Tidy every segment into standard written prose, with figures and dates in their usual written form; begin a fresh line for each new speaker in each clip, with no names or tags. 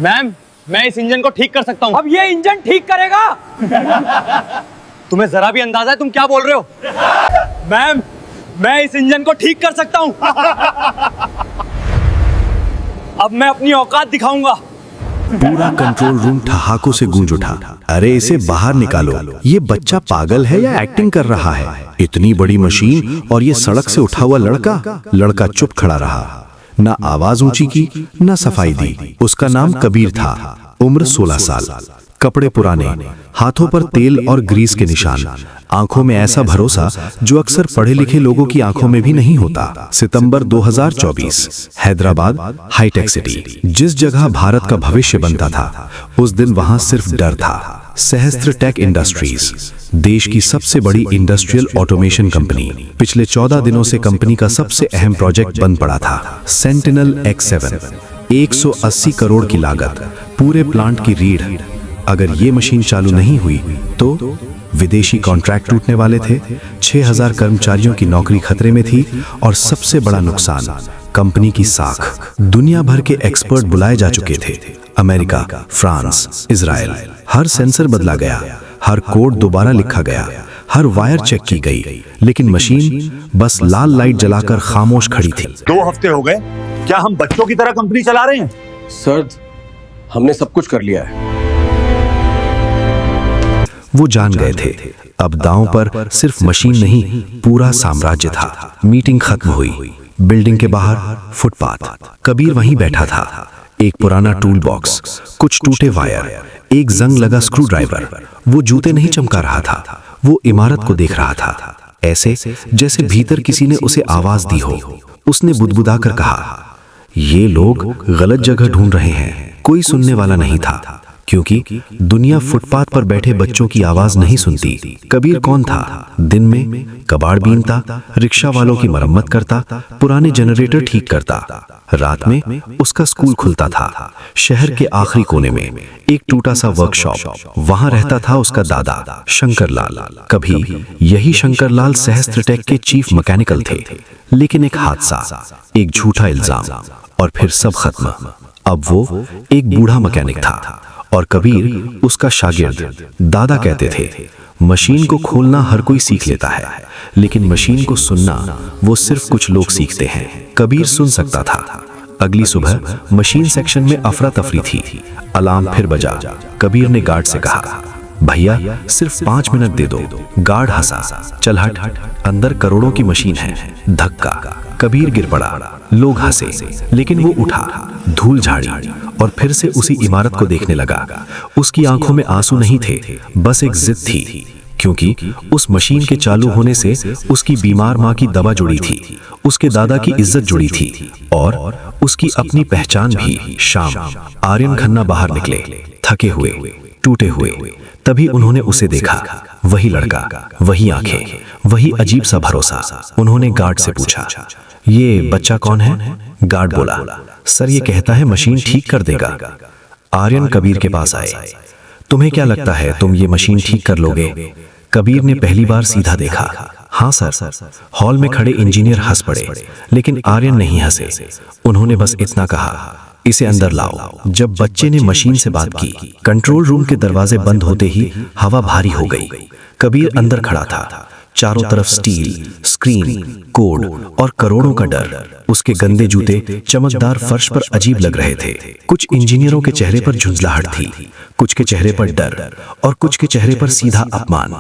Ma'am, मैं इस engine को ठीक कर सकता हूँ।
अब ये इंजन ठीक करेगा?
तुम्हें जरा भी अंदाजा है तुम क्या बोल रहे हो? मैम, मैं इस इंजन को ठीक कर सकता हूँ। अब मैं अपनी औकात दिखाऊंगा।
पूरा कंट्रोल रूम ठहाकों से गूंज उठा। अरे इसे बाहर निकालो, ये बच्चा पागल है या एक्टिंग कर रहा है? इतनी बड़ी मशीन और ये सड़क से उठा हुआ लड़का चुप खड़ा रहा। ना आवाज ऊंची की, ना सफाई दी। उसका नाम कबीर था, उम्र 16 साल, कपड़े पुराने, हाथों पर तेल और ग्रीस के निशान, आंखों में ऐसा भरोसा जो अक्सर पढ़े लिखे लोगों की आंखों में भी नहीं होता। सितंबर 2024, हैदराबाद, हाईटेक सिटी, जिस जगह भारत का भविष्य बनता था, उस दिन वहां सिर्फ डर था। सहस्त्र टेक इंडस्ट्रीज, देश की सबसे बड़ी इंडस्ट्रियल ऑटोमेशन कंपनी, पिछले 14 दिनों से कंपनी का सबसे अहम प्रोजेक्ट बंद पड़ा था। सेंटिनल X7, 180 करोड़ की लागत, पूरे प्लांट की रीढ़। अगर ये मशीन चालू नहीं हुई तो विदेशी कॉन्ट्रैक्ट टूटने वाले थे, 6000 कर्मचारियों की नौकरी खतरे में थी, और सबसे बड़ा नुकसान, कंपनी की साख। दुनिया भर के एक्सपर्ट बुलाए जा चुके थे, अमेरिका, फ्रांस, इजराइल। हर सेंसर बदला गया, हर कोड दोबारा लिखा गया, हर वायर चेक की गई, लेकिन मशीन बस लाल लाइट जलाकर खामोश खड़ी थी।
2 हफ्ते हो गए, क्या हम बच्चों की तरह कंपनी चला रहे हैं?
सर, हमने सब कुछ कर लिया है।
वो जान गए थे, अब दांव पर सिर्फ मशीन नहीं, पूरा साम्राज्य था। मीटिंग खत्म हुई। बिल्डिंग के बाहर फुटपाथ, कबीर वहीं बैठा था। एक पुराना टूल बॉक्स, कुछ टूटे वायर, एक जंग लगा स्क्रू ड्राइवर। वो जूते नहीं चमका रहा था, वो इमारत को देख रहा था, ऐसे जैसे भीतर किसी ने उसे आवाज दी हो। उसने बुदबुदाकर कहा, ये लोग गलत जगह ढूंढ रहे हैं। कोई सुनने वाला नहीं था, क्योंकि दुनिया फुटपाथ पर बैठे बच्चों की आवाज नहीं सुनती। कबीर कौन था? दिन में कबाड़ बीनता, रिक्शा वालों की मरम्मत करता, पुराने जनरेटर ठीक करता। रात में उसका स्कूल खुलता था, शहर के आखिरी कोने में एक टूटा सा वर्कशॉप। वहां रहता था उसका दादा शंकरलाल। कभी यही शंकरलाल सहस्त्र टेक के चीफ मैकेनिकल थे, लेकिन एक हादसा, एक झूठा इल्जाम, और फिर सब खत्म। अब वो एक बूढ़ा मैकेनिक था और कबीर उसका शागिर्द। दादा कहते थे, मशीन को खोलना हर कोई सीख लेता है, लेकिन मशीन को सुनना वो सिर्फ कुछ लोग सीखते हैं। कबीर सुन सकता था। अगली सुबह मशीन सेक्शन में अफरा तफरी थी। अलार्म फिर बजा। कबीर ने गार्ड से कहा, भैया सिर्फ 5 मिनट दे दो। गार्ड हंसा, चल हट, अंदर करोड़ों की मशीन है। धक्का, कबीर गिर पड़ा। लोग हंसे, लेकिन वो उठा, धूल झाड़ी और फिर से उसी इमारत को देखने लगा। उसकी आंखों में आंसू नहीं थे, बस एक जिद थी, क्योंकि उस मशीन के चालू होने से उसकी बीमार माँ की दवा जुड़ी थी, उसके दादा की इज्जत जुड़ी थी, और उसकी अपनी पहचान भी। शाम, आर्यन खन्ना बाहर निकले, थके हुए, टूटे हुए। तभी उन्होंने उसे देखा, वही लड़का, वही आंखें, वही अजीब सा भरोसा। उन्होंने गार्ड से पूछा, ये बच्चा कौन है? गार्ड बोला, सर ये कहता है मशीन ठीक कर देगा। आर्यन कबीर के पास आए, तुम्हें क्या लगता है तुम ये मशीन ठीक कर लोगे? कबीर ने पहली बार सीधा देखा। हाँ सर। हॉल में खड़े इंजीनियर हंस पड़े, लेकिन आर्यन नहीं हंसे। उन्होंने बस इतना कहा, इसे अंदर लाओ। जब बच्चे ने मशीन से बात की, कंट्रोल रूम के दरवाजे बंद होते ही हवा भारी हो गई। कबीर अंदर खड़ा था, चारों तरफ स्टील, स्क्रीन, कोड और करोड़ों का डर। उसके गंदे जूते चमकदार फर्श पर अजीब लग रहे थे। कुछ इंजीनियरों के चेहरे पर झुंझलाहट थी, कुछ के चेहरे पर डर, और कुछ के चेहरे पर सीधा अपमान।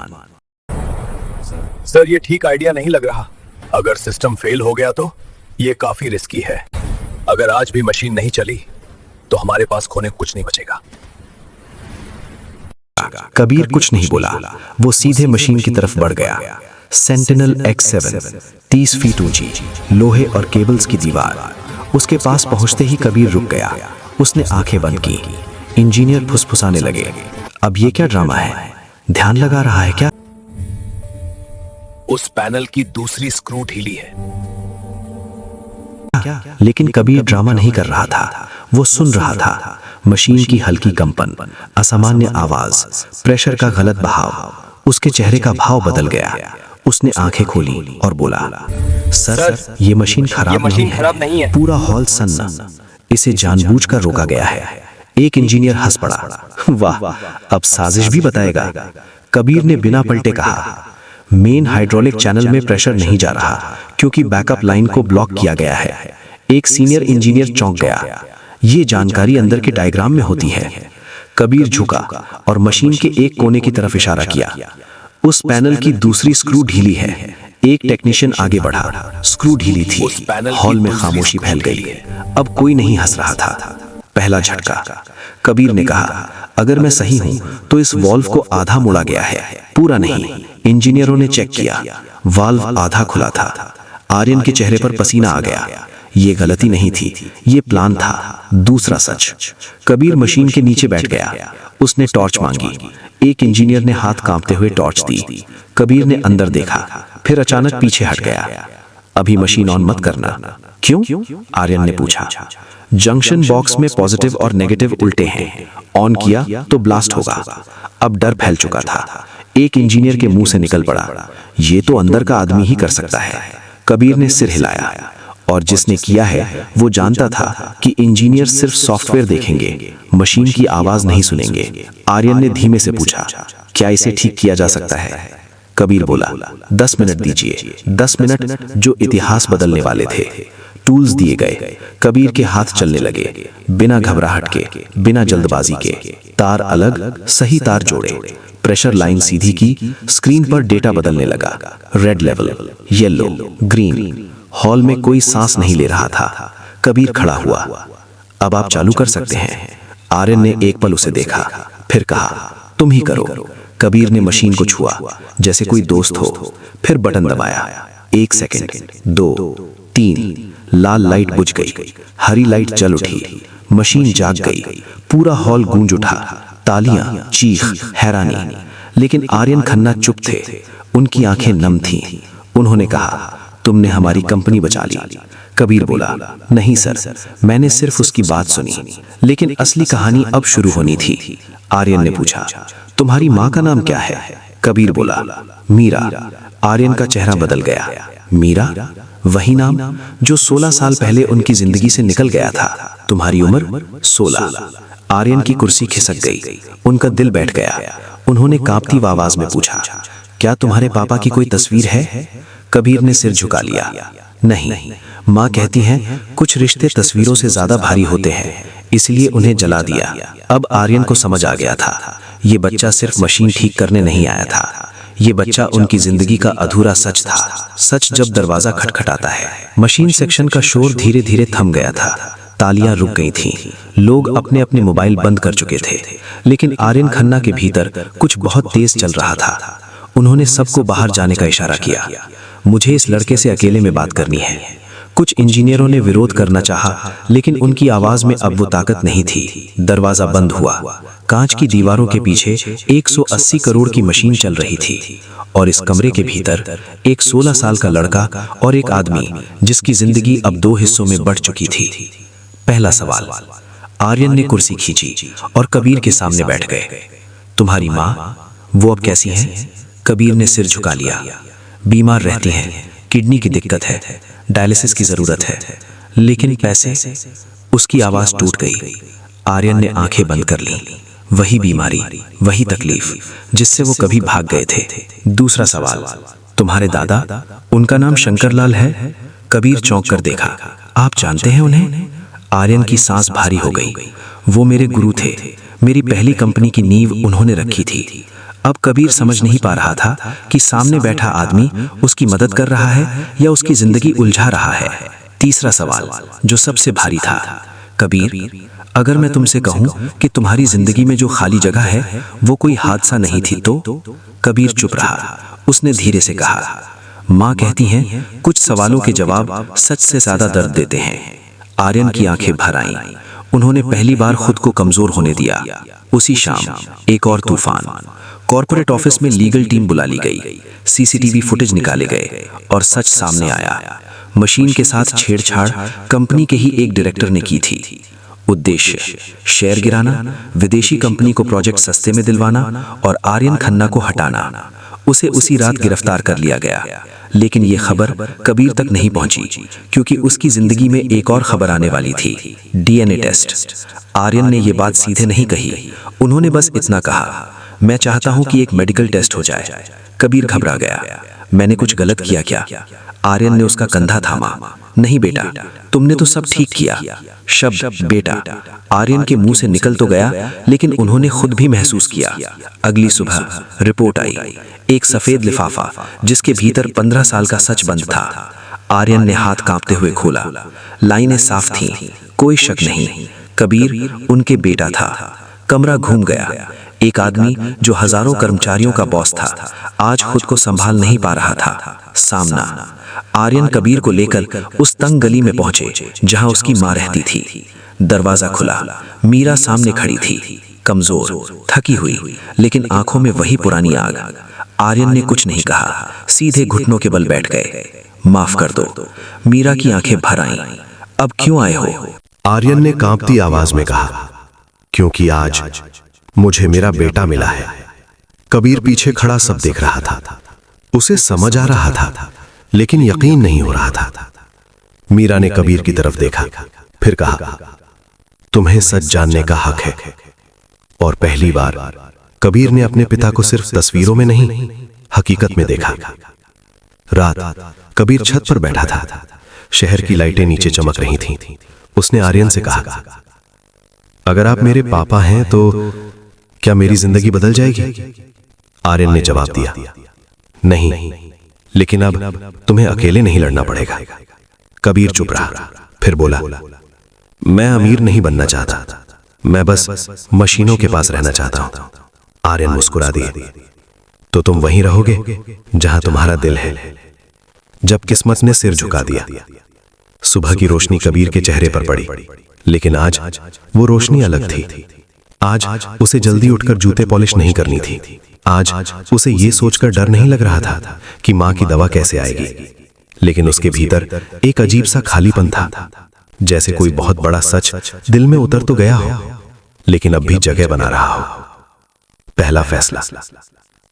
सर, ये ठीक आइडिया नहीं लग रहा। अगर सिस्टम फेल हो गया तो ये काफी रिस्की है। अगर आज भी मशीन नहीं चली तो हमारे पास खोने कुछ नहीं बचेगा।
कबीर कुछ नहीं बोला, वो सीधे मशीन की तरफ बढ़ गया। सेंटिनल X7, 30 फीट ऊंची, लोहे और केबल्स की दीवार। उसके पास पहुंचते ही कबीर रुक गया। उसने आंखें बंद की। इंजीनियर फुसफुसाने लगे, अब ये क्या ड्रामा है? ध्यान लगा रहा है क्या?
उस पैनल की दूसरी स्क्रू ढीली है।
लेकिन कबीर ड्रामा नहीं कर रहा था, वो सुन रहा था। मशीन की हल्की कंपन, असामान्य आवाज, प्रेशर का गलत बहाव। उसके चेहरे का भाव बदल गया। उसने आंखें खोली और बोला, सर ये मशीन खराब नहीं है, पूरा हॉल सन्ना। इसे जानबूझकर रोका गया है। एक इंजीनियर हंस पड़ा। वाह, अब साजिश भी बताएगा। कबीर ने बिना पलटे कहा, मेन हाइड्रोलिक चैनल में प्रेशर नहीं जा रहा क्योंकि बैकअप लाइन को ब्लॉक किया गया है। एक सीनियर इंजीनियर चौंक गया। ये जानकारी अंदर के डायग्राम में होती है। कबीर झुका और मशीन के एक कोने की तरफ इशारा किया। उस पैनल की दूसरी स्क्रू ढीली है। एक टेक्नीशियन आगे बढ़ा। स्क्रू ढीली थी। हॉल में खामोशी फैल गई। अब कोई नहीं हंस रहा था। पहला झटका। कबीर ने कहा, अगर मैं सही हूं तो इस वॉल्व को आधा मोड़ा गया है, पूरा नहीं। इंजीनियरों ने चेक किया, वाल्व आधा खुला था। आर्यन के चेहरे पर पसीना आ गया। ये गलती नहीं थी, ये प्लान था। दूसरा सच। कबीर मशीन के नीचे बैठ गया। उसने टॉर्च मांगी। एक इंजीनियर ने हाथ कांपते हुए टॉर्च दी। कबीर ने अंदर देखा, फिर अचानक पीछे हट गया। अभी मशीन ऑन मत करना। क्यों? आर्यन ने पूछा। जंक्शन बॉक्स में पॉजिटिव और नेगेटिव उल्टे हैं। ऑन किया तो ब्लास्ट होगा। अब डर फैल चुका था। एक इंजीनियर के मुंह से निकल पड़ा, ये तो अंदर का आदमी ही कर सकता है। कबीर ने सिर हिलाया। और जिसने किया है वो जानता था कि इंजीनियर सिर्फ सॉफ्टवेयर देखेंगे, मशीन की आवाज नहीं सुनेंगे। आर्यन ने धीमे से पूछा, क्या इसे ठीक किया जा सकता है? कबीर बोला, 10 मिनट दीजिए। 10 मिनट जो इतिहास बदलने वाले थे। टूल्स दिए गए। कबीर के हाथ चलने लगे, बिना घबराहट के, बिना जल्दबाजी के। तार अलग, सही तार जोड़े। प्रेशर लाइन सीधी की। स्क्रीन पर डेटा बदलने लगा। Red level, yellow, green. Hall में कोई सांस नहीं ले रहा था। कबीर खड़ा हुआ। अब आप चालू कर सकते हैं। आर्यन ने एक पल उसे देखा, फिर कहा, तुम ही करो। कबीर ने मशीन को छुआ जैसे कोई दोस्त हो, फिर बटन दबाया। 1 सेकंड, 2, 3। लाल लाइट बुझ गई। हरी लाइट जल उठी। मशीन जाग गई। पूरा हॉल गूंज उठा। तालियां, चीख, हैरानी। लेकिन आर्यन खन्ना चुप थे। उनकी आंखें नम थीं। उन्होंने कहा, तुमने हमारी कंपनी बचा ली। कबीर बोला, नहीं सर, मैंने सिर्फ उसकी बात सुनी। लेकिन असली कहानी अब शुरू होनी थी। आर्यन ने पूछा, तुम्हारी माँ का नाम क्या है? कबीर बोला, मीरा। आर्यन का चेहरा बदल गया। मीरा? वही नाम जो 16 साल पहले उनकी जिंदगी से निकल गया था। तुम्हारी उम्र? 16। आर्यन की कुर्सी खिसक गई। उनका दिल बैठ गया। उन्होंने कांपती आवाज में पूछा, क्या तुम्हारे पापा की कोई तस्वीर है? कबीर ने सिर झुका लिया। नहीं, माँ कहती हैं कुछ रिश्ते तस्वीरों से ज्यादा भारी होते हैं, इसलिए उन्हें जला दिया। अब आर्यन को समझ आ गया था, ये बच्चा सिर्फ मशीन ठीक करने नहीं आया था। ये बच्चा उनकी जिंदगी का अधूरा सच था। सच जब दरवाजा खटखटाता है। मशीन सेक्शन का शोर धीरे धीरे थम गया था। तालियां रुक गई थीं। लोग अपने अपने मोबाइल बंद कर चुके थे। लेकिन आर्यन खन्ना के भीतर कुछ बहुत तेज चल रहा था। उन्होंने सबको बाहर जाने का इशारा किया। मुझे इस लड़के से अकेले में बात करनी है। कुछ इंजीनियरों ने विरोध करना चाहा, लेकिन उनकी आवाज में अब वो ताकत नहीं थी। दरवाजा बंद हुआ। कांच की दीवारों के पीछे 180 करोड़ की मशीन चल रही थी और इस कमरे के भीतर एक 16 साल का लड़का और एक आदमी जिसकी जिंदगी अब 2 हिस्सों में बढ़ चुकी थी। पहला सवाल। आर्यन ने कुर्सी खींची और कबीर के सामने बैठ गए। तुम्हारी माँ, वो अब कैसी हैं? कबीर ने सिर झुका लिया। बीमार रहती हैं, किडनी की दिक्कत है, डायलिसिस की जरूरत है। लेकिन पैसे? उसकी आवाज टूट गई। आर्यन ने आंखें बंद कर ली। वही बीमारी, वही तकलीफ जिससे वो कभी भाग गए थे। दूसरा सवाल। तुम्हारे दादा, उनका नाम शंकरलाल है? कबीर चौंक कर देखा। आप जानते हैं उन्हें? आर्यन की सांस भारी हो गई। वो मेरे गुरु थे। मेरी पहली कंपनी की नींव उन्होंने रखी थी। अब कबीर समझ नहीं पा रहा था कि सामने बैठा आदमी उसकी मदद कर रहा है या उसकी जिंदगी उलझा रहा है। तीसरा सवाल, जो सबसे भारी था। कबीर, अगर मैं तुमसे कहूं कि तुम्हारी जिंदगी में जो खाली जगह है वो कोई हादसा नहीं थी तो? कबीर चुप रहा। उसने धीरे से कहा, माँ कहती हैं कुछ सवालों के जवाब सच से ज्यादा दर्द देते हैं। आर्यन की आंखें भर आईं। उन्होंने पहली बार खुद को कमजोर होने दिया। उसी शाम एक और तूफान। कॉर्पोरेट ऑफिस में लीगल टीम बुला ली गई। सीसीटीवी फुटेज निकाले गए और सच सामने आया। मशीन के साथ छेड़छाड़ कंपनी के ही एक डायरेक्टर ने की थी। उद्देश्य शेयर गिराना, विदेशी कंपनी को प्रोजेक्ट सस्ते में दिलवाना और आर्यन खन्ना को हटाना। उसे उसी रात गिरफ्तार कर लिया गया। लेकिन ये खबर कबीर तक नहीं पहुंची, क्योंकि उसकी जिंदगी में एक और खबर आने वाली थी, डीएनए टेस्ट। आर्यन ने ये बात सीधे नहीं कही, उन्होंने बस इतना कहा, मैं चाहता हूं कि एक मेडिकल टेस्ट हो जाए। कबीर घबरा गया, मैंने कुछ गलत किया क्या? आर्यन ने उसका कंधा थामा, नहीं बेटा, तुमने तो सब ठीक किया। शब्द बेटा आर्यन के मुंह से निकल तो गया, लेकिन उन्होंने खुद भी महसूस किया। अगली सुबह रिपोर्ट आई, एक सफेद लिफाफा जिसके भीतर 15 साल का सच बंद था। आर्यन ने हाथ कांपते हुए खोला, लाइनें साफ थीं, कोई शक नहीं, कबीर उनके बेटा था। कमरा घूम गया। एक आदमी जो हजारों कर्मचारियों का बॉस था, आज खुद को संभाल नहीं पा रहा था। सामना आर्यन कबीर को लेकर उस तंग गली में पहुंचे जहां उसकी मां रहती थी। दरवाजा खुला, मीरा सामने खड़ी थी, कमजोर, थकी हुई, लेकिन आंखों में वही पुरानी आग। आर्यन ने कुछ नहीं कहा, सीधे घुटनों के बल बैठ गए। माफ कर दो, मीरा की आंखें भर आईं। अब क्यों आए हो?
आर्यन ने कांपती आवाज में कहा, क्योंकि आज मुझे मेरा बेटा मिला है। कबीर पीछे खड़ा सब देख रहा था, उसे समझ आ रहा था, लेकिन यकीन नहीं हो रहा था। मीरा ने कबीर की तरफ देखा, फिर कहा, तुम्हें सच जानने का हक है। और पहली बार कबीर ने अपने पिता को सिर्फ तस्वीरों में नहीं, हकीकत में देखा। रात कबीर छत पर बैठा था, शहर की लाइटें नीचे चमक रही थीं। उसने आर्यन से कहा, अगर आप मेरे पापा हैं तो क्या मेरी जिंदगी बदल जाएगी? आर्यन ने जवाब दिया, नहीं, लेकिन अब तुम्हें अकेले नहीं लड़ना पड़ेगा। कबीर चुप रहा, फिर बोला, मैं अमीर नहीं बनना चाहता, मैं बस मशीनों के पास रहना चाहता हूं। आर्यन मुस्कुरा दिए, तो तुम वहीं रहोगे जहां तुम्हारा दिल है। जब किस्मत ने सिर झुका दिया, सुबह की रोशनी कबीर के चेहरे पर पड़ी, लेकिन आज वो रोशनी अलग थी। आज उसे जल्दी उठकर जूते पॉलिश नहीं करनी थी। आज उसे ये सोचकर डर नहीं लग रहा था कि मां की दवा कैसे आएगी, लेकिन उसके भीतर एक अजीब सा खालीपन था, जैसे कोई बहुत बड़ा सच दिल में उतर तो गया हो, लेकिन अब भी जगह बना रहा हो। पहला फैसला।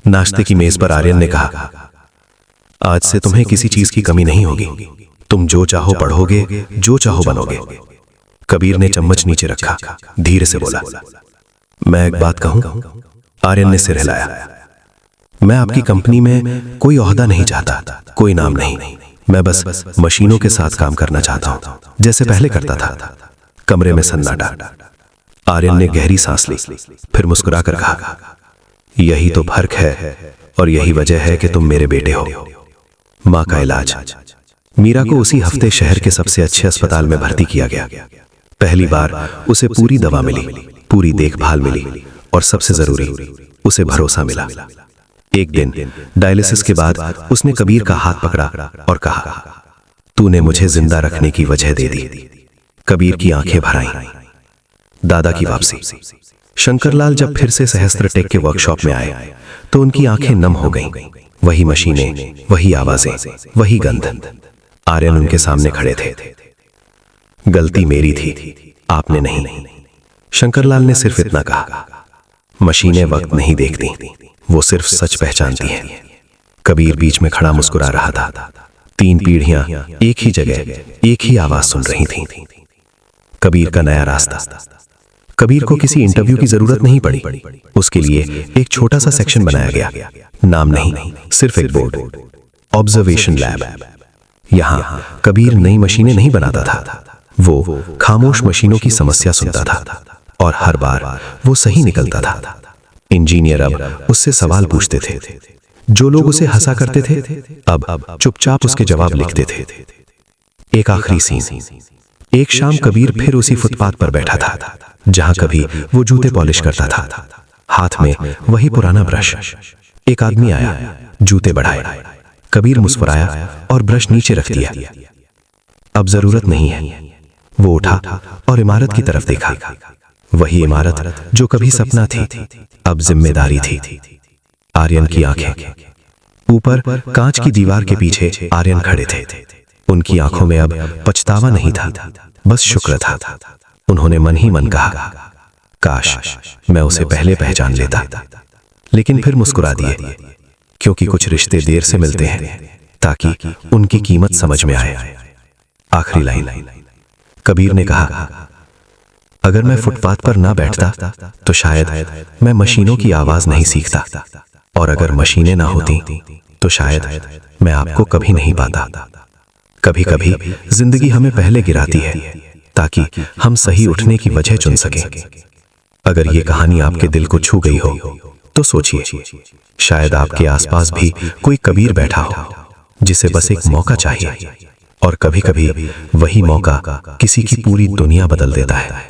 नाश्ते की मेज पर आर्यन ने कहा, आज से तुम्हें किसी चीज की कमी नहीं होगी, तुम जो चाहो पढ़ोगे, जो चाहो बनोगे। कबीर ने चम्मच नीचे रखा, धीरे से बोला, मैं एक बात कहूं? आर्यन ने सिर हिलाया, मैं आपकी कंपनी में कोई ओहदा नहीं चाहता, कोई नाम नहीं, मैं बस मशीनों के साथ काम करना चाहता हूं, जैसे पहले करता था। कमरे में सन्नाटा। आर्यन ने गहरी सांस ली, फिर मुस्कुराकर कहा, यही तो फर्क है और यही वजह है कि तुम मेरे बेटे हो। मां का इलाज। मीरा को उसी हफ्ते शहर के सबसे अच्छे अस्पताल में भर्ती किया गया। पहली बार उसे पूरी दवा मिली, पूरी देखभाल मिली, और सबसे जरूरी, उसे भरोसा मिला। एक दिन डायलिसिस के बाद उसने कबीर का हाथ पकड़ा और कहा, तूने मुझे जिंदा रखने की वजह दे दी। कबीर की आंखें भर आईं। दादा की वापसी। शंकरलाल जब फिर से सहस्त्र टेक के वर्कशॉप में आए तो उनकी आंखें नम हो गईं। वही मशीनें, वही आवाजें, वही गंध। आर्यन उनके सामने खड़े थे। गलती मेरी थी, आपने नहीं। शंकरलाल ने सिर्फ इतना कहा, मशीनें वक्त नहीं देखती, वो सिर्फ सच पहचानती हैं। कबीर बीच में खड़ा मुस्कुरा रहा था। 3 पीढ़ियां एक ही जगह, एक ही आवाज सुन रही थीं। कबीर का नया रास्ता। कबीर को किसी इंटरव्यू की जरूरत नहीं पड़ी। उसके लिए एक छोटा सा सेक्शन बनाया गया। नाम नहीं, सिर्फ एक बोर्ड, ऑब्जर्वेशन लैब। यहां कबीर नई मशीनें नहीं बनाता था, वो खामोश मशीनों की समस्या सुनता था, और हर बार वो सही निकलता था। इंजीनियर अब उससे सवाल पूछते थे। जो लोग उसे हंसा करते थे, अब चुपचाप उसके जवाब लिखते थे। एक आखिरी सीन। एक शाम कबीर फिर उसी फुटपाथ पर बैठा था जहां कभी वो जूते पॉलिश करता था। हाथ में वही पुराना ब्रश। एक आदमी आया, जूते बढ़ाए। कबीर मुस्कुराया और ब्रश नीचे रख दिया। अब जरूरत नहीं है। वो उठा और इमारत की तरफ देखा। वही इमारत जो कभी सपना थी, अब जिम्मेदारी थी। आर्यन की आंखें। ऊपर कांच की दीवार के पीछे आर्यन खड़े थे। उनकी आंखों में अब पछतावा नहीं था, बस शुक्र था। उन्होंने मन ही मन कहा, काश मैं उसे पहले पहचान लेता। लेकिन फिर मुस्कुरा दिए, क्योंकि कुछ रिश्ते देर से मिलते हैं,
ताकि उनकी कीमत समझ में आए। आखिरी लाइन, कबीर ने कहा, अगर मैं फुटपाथ पर ना बैठता तो शायद मैं मशीनों की आवाज नहीं सीखता, और अगर मशीनें ना होती तो शायद मैं आपको कभी नहीं पाता। कभी कभी जिंदगी हमें पहले गिराती है ताकि हम सही उठने की वजह चुन सकें। अगर ये कहानी आपके दिल को छू गई हो तो सोचिए, शायद आपके आसपास भी कोई कबीर बैठा हो जिसे बस एक मौका चाहिए, और कभी कभी वही मौका किसी की पूरी दुनिया बदल देता है।